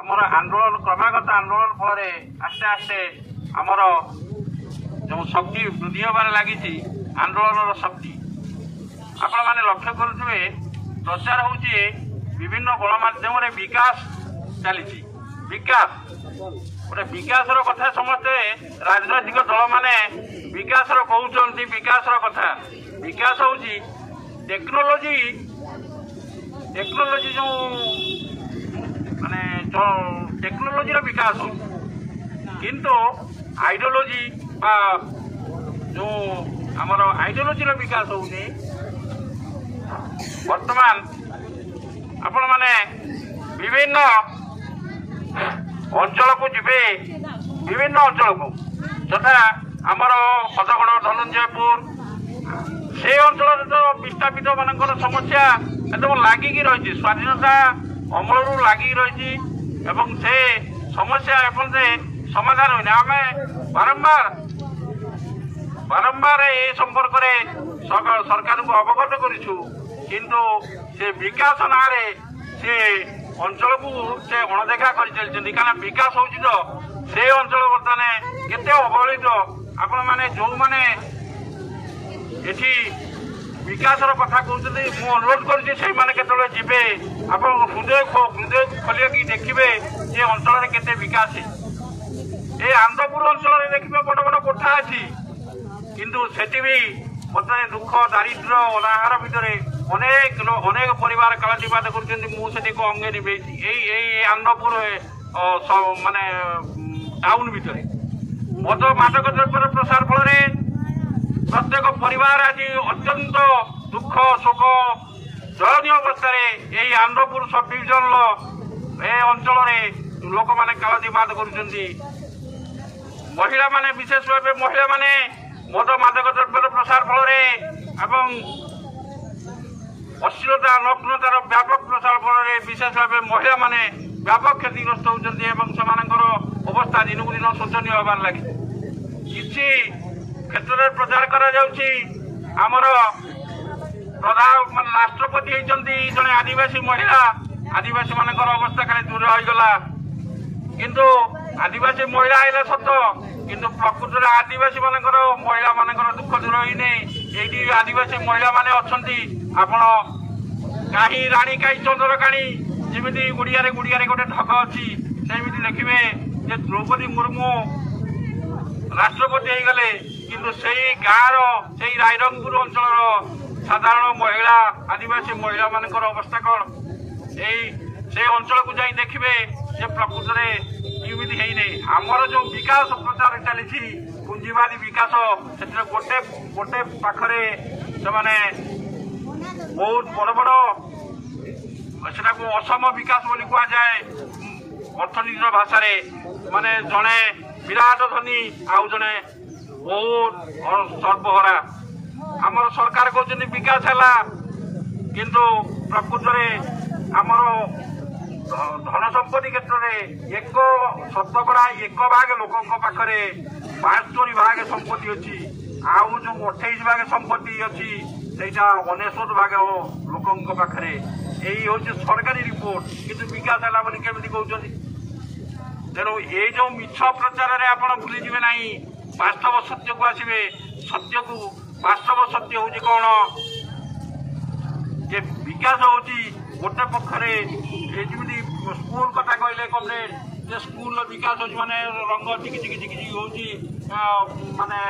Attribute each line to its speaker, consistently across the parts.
Speaker 1: आमर आंदोलन क्रमागत आंदोलन फल आस्ते आस्ते आमर जो शक्ति वृद्धि होबार लगी आंदोलन शक्ति आपण मैंने लक्ष्य करुवे प्रचार होची विभिन्न गणमाध्यम विकास चली विकास गोटे विकास कथा समस्ते राजनैतिक दल माने विकास कहते विकास कथा विकास होची टेक्नोलोजी जो माने टेक्नोलोजी विकास हो किंतु आइडियोलॉजी जो आमर आइडियोलॉजी विकास होनी वर्तमान आपण माने विभिन्न अंचल को जीवे विभिन्न अंचल को तथा आमर हदगड़ धनंजयपुर से अंचल तो विस्थापित मानकर समस्या एकदम लागिकी रही स्वाधीनता अमलू लागिकी रही एवं से समस्या एपर्यंत समाधान होने आम बारंबार ये संपर्क में सरकार को अवगत करूँ किंतु से विकास ना से अंचल को से अणदेखा कर चलती कारण विकास हो से अंचल बर्तमान केते अवहेलित आपण मैंने जो मैंने एठी विकास कथा कहते मु अनुरोध कर जीवे आप हृदय खोलिए देखिए ये अंचल केते विकास ये आंदपुर अंचल देखिए बड़ बड़ कोठा अच्छी किंतु सेठी भी बर्तमान दुख दारिद्र अनाहार भितर अनेक परिवार कालातिपात कर अंगे निभे आंदपुर माने टाउन भितर मद मादक द्रव्यर प्रसार फल प्रत्येक परिवार आज अत्यंत दुख शोक दयनीय अवस्था यही आंदपुर सब डिविजन ए अंचल लोक मैंने कालातिपात कर महिला माने विशेष भाव महिला माने मद मादक द्रव्यर प्रसार फल अश्लीलता नग्नतार व्यापक प्रसार फल विशेष भाव महिला माने व्यापक क्षतिग्रस्त होती अवस्था दिन को दिन शोचनीय होबार लगे किसी क्षेत्र में प्रचार करा आमर प्रधान राष्ट्रपति होती जड़े आदिवासी महिला आदिवासी मान अवस्था खाली दूर होगला किंतु आदिवासी महिला आइले सत किंतु प्रकृत में आदिवासी मान महिला मान दुख दूर होने ये आदिवासी महिला माने अच्छी आपण कहीं राणी कहीं चंद्रकाणी जमी गुड़िया गोटे ढग अच्छी सेमती देखिए जे द्रौपदी मुर्मू राष्ट्रपति हो गले किंतु से गाँव से रायरंगपुर अंचल साधारण महिला आदिवासी महिला मान अवस्था कौन से अंचल को जाई देखिए जे प्रकृत में इमिति है आमर जो विकास प्रचार चली पुंजीवादी विकास से गोटे गोटे पाखरे से माने बहुत बड़ बड़ सेटा को असम विकास बोली कह जाए अर्थनीति भाषा माने जड़े विराट धनी आउ जड़े बहुत सर्वहरा आमर सरकार कहते विकास है किंतु प्रकृत में आमर धन संपत्ति क्षेत्र में एक शतकड़ा 1 भाग लोकों पाखरे 75 भाग संपत्ति अच्छी आउ जो 28 भाग संपत्ति अच्छी सेटा 69 भाग लोकों पाखरे यही हूँ सरकारी रिपोर्ट किंतु विकास है बोली केमी कहते तेणु ये जो मिछ प्रचार में आप भूलीजे ना वास्तव सत्य को आसवे सत्य को वास्तव सत्य हूँ कौन जे विकास होती गोटे पक्षरे जमी स्कूल कथा कहले कमरे स्कूल विकास हो माने रंग चिकी हो माने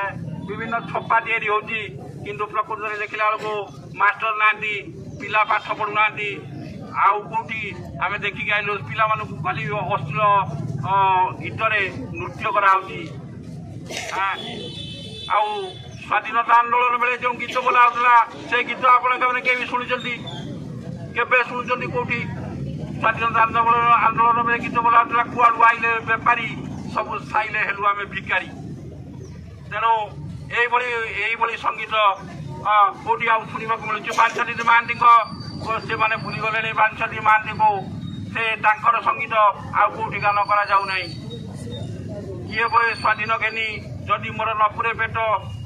Speaker 1: विभिन्न छपा तैयारी होती किंतु प्रकृत में देखला बेलू मास्टर ना पिला पाठ पढ़ुना आउ कौटी आम देखिक आइलु पिला खाली अश्लील गीतरे नृत्य कराऊँगी आउ स्वाधीनता आंदोलन बेले जो गीत बोला से गीत आपने शुणी केवे शुणुंट कौटी स्वाधीनता आंदोलन में गीत बोला कुआड़ू आइले बेपारी सब साइले हेलु आम भिकारी तेणु यही संगीत कौटी आउ शुणा मिलूँ बांछदी महांती से मैंने भूली गले बांछदी महांती को से संगीत आउ कौटी गान करा किए बोए स्वाधीन घेनी जदि मोर नपुरे पेट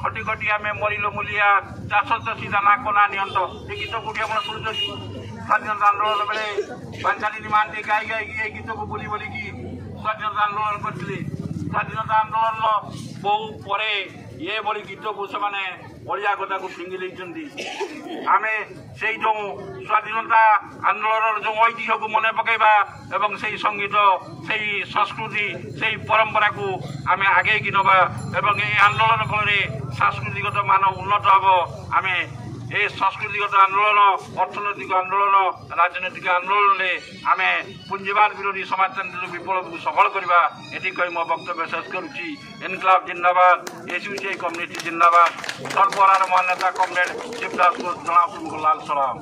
Speaker 1: खटी खटी आम मरिलु मूलिया चाष चषी दाना कोना नियंत ये गीत कौटी आप शुणुं ସ୍ୱାଧୀନତା ଆନ୍ଦୋଳନ ବେଳେ ପାଞ୍ଚାଳିନୀ ମହାନ୍ତି ଗାଇ ଗାଇକି ଏ ଗୀତକୁ ବୋଲି ବୋଲିକି ସ୍ୱାଧୀନତା ଆନ୍ଦୋଳନ କରିଥିଲେ। ସ୍ୱାଧୀନତା ଆନ୍ଦୋଳନର ବହୁ ପରେ ଏ ଭଳି ଗୀତକୁ ସେମାନେ ଓଡ଼ିଆ କଥାକୁ ଫିଙ୍ଗି ଦେଇଛନ୍ତି। ଆମେ ସେଇ ଯେଉଁ ସ୍ୱାଧୀନତା ଆନ୍ଦୋଳନର ଯେଉଁ ଐତିହ୍ୟକୁ ମନେ ପକାଇବା ଏବଂ ସେଇ ସଙ୍ଗୀତ, ସେଇ ସଂସ୍କୃତି, ସେଇ ପରମ୍ପରାକୁ ଆମେ ଆଗେଇକି ନେବା ଏବଂ ଏହି ଆନ୍ଦୋଳନ ଫଳରେ ସାଂସ୍କୃତିକ ମାନ ଉନ୍ନତ ହେବ। ଆମେ ଏ ସଂସ୍କୃତିଗତ ଆନ୍ଦୋଳନ, ଅର୍ଥନୈତିକ ଆନ୍ଦୋଳନ, ରାଜନୈତିକ ଆନ୍ଦୋଳନରେ ଆମେ ପୁଞ୍ଜିବାଦ ବିରୋଧୀ ସମାଜତାନ୍ତ୍ରିକ ବିପ୍ଳବକୁ ସଫଳ କରିବା। ଏଠି କହି ମୋ ବକ୍ତବ୍ୟ ଶେଷ କରୁଛି। ଇନକଲାବ ଜିନ୍ଦାବାଦ, ଏସୟୁସିଆଇ କମ୍ୟୁନିଟି ଜିନ୍ଦାବାଦ। ସର୍ବରାର ମହାନେତା କମରେଡ ଶିବଦାସଙ୍କୁ ଜଣାପୂର୍ବକ ଲାଲ ସଲାମ।